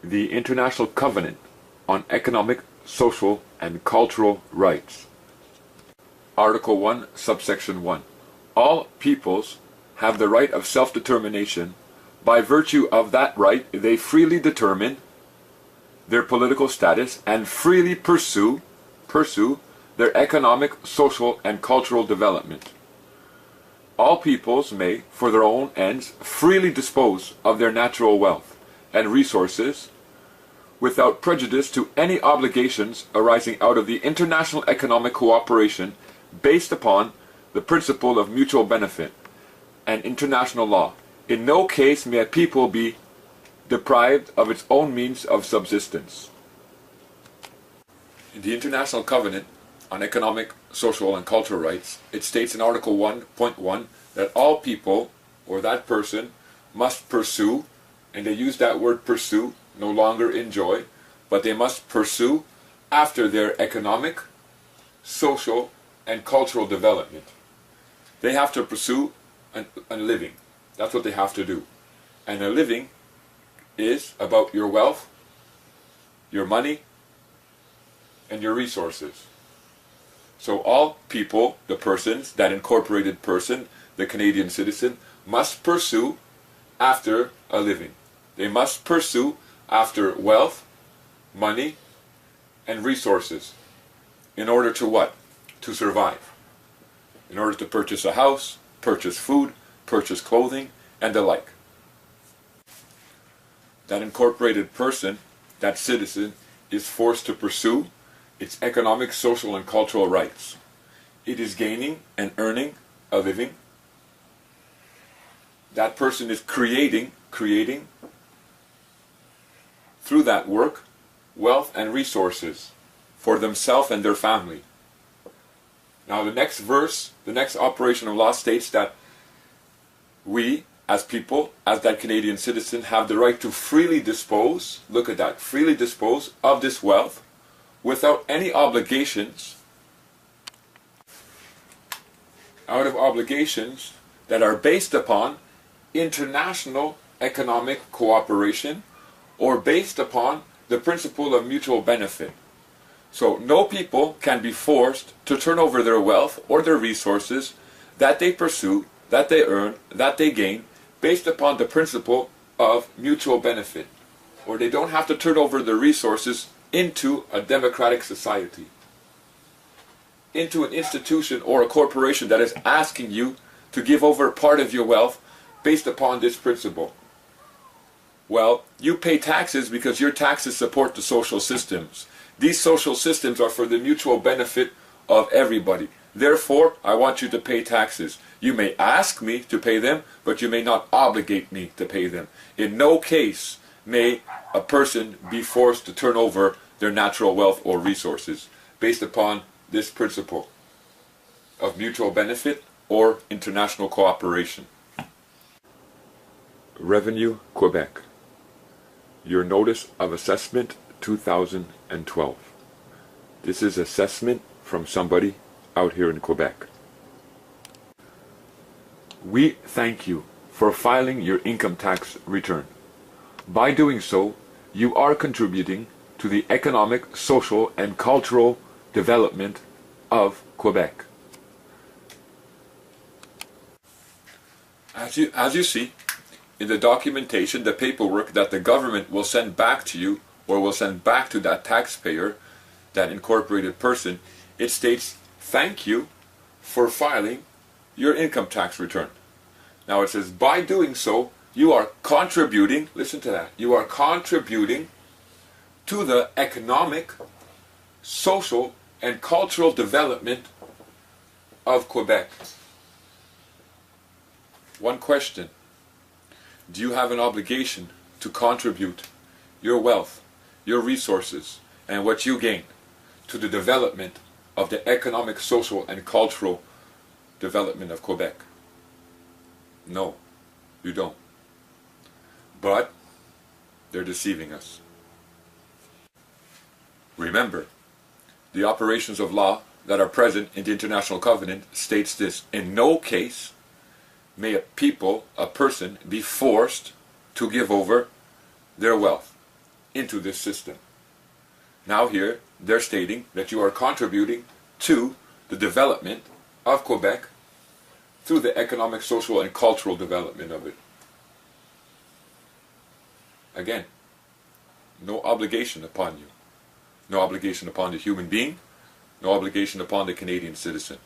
the International Covenant on Economic, Social, and Cultural Rights. Article 1, subsection 1. All peoples have the right of self-determination. By virtue of that right, they freely determine their political status and freely pursue their economic, social, and cultural development. All peoples may, for their own ends, freely dispose of their natural wealth and resources without prejudice to any obligations arising out of the international economic cooperation based upon the principle of mutual benefit and international law. In no case may a people be deprived of its own means of subsistence. In the International Covenant on Economic, Social, and Cultural Rights, it states in Article 1.1 that all people, or that person, must pursue, and they use that word pursue, no longer enjoy, but they must pursue after their economic, social, and cultural development. They have to pursue a living. That's what they have to do. And a living is about your wealth, your money, and your resources. So all people, the persons, that incorporated person, the Canadian citizen, must pursue after a living. They must pursue after wealth, money, and resources. In order to what? To survive. In order to purchase a house, purchase food, purchase clothing, and the like. That incorporated person, that citizen, is forced to pursue its economic, social, and cultural rights. It is gaining and earning a living. That person is creating through that work, wealth and resources for themselves and their family. Now the next verse, the next operation of law states that we, as people, as that Canadian citizen, have the right to freely dispose, look at that, freely dispose of this wealth without any obligations, out of obligations that are based upon international economic cooperation or based upon the principle of mutual benefit. So no people can be forced to turn over their wealth or their resources that they pursue, that they earn, that they gain, based upon the principle of mutual benefit. Or they don't have to turn over their resources into a democratic society, into an institution or a corporation that is asking you to give over part of your wealth based upon this principle. Well, you pay taxes because your taxes support the social systems. These social systems are for the mutual benefit of everybody. Therefore, I want you to pay taxes. You may ask me to pay them, but you may not obligate me to pay them. In no case may a person be forced to turn over their natural wealth or resources based upon this principle of mutual benefit or international cooperation. Revenue Quebec. Your Notice of Assessment 2012. This is assessment from somebody out here in Quebec. We thank you for filing your income tax return. By doing so, you are contributing to the economic, social, and cultural development of Quebec. As you see, in the documentation, the paperwork that the government will send back to you, or will send back to that taxpayer, that incorporated person, it states, thank you for filing your income tax return. Now it says, by doing so, you are contributing, listen to that, you are contributing to the economic, social, and cultural development of Quebec. One question: do you have an obligation to contribute your wealth, your resources, and what you gain to the development of the economic, social, and cultural development of Quebec? No, you don't. But they're deceiving us. Remember, the operations of law that are present in the International Covenant states this: in no case may a people, a person, be forced to give over their wealth, into this system. Now here, they're stating that you are contributing to the development of Quebec through the economic, social, and cultural development of it. Again, no obligation upon you. No obligation upon the human being. No obligation upon the Canadian citizen.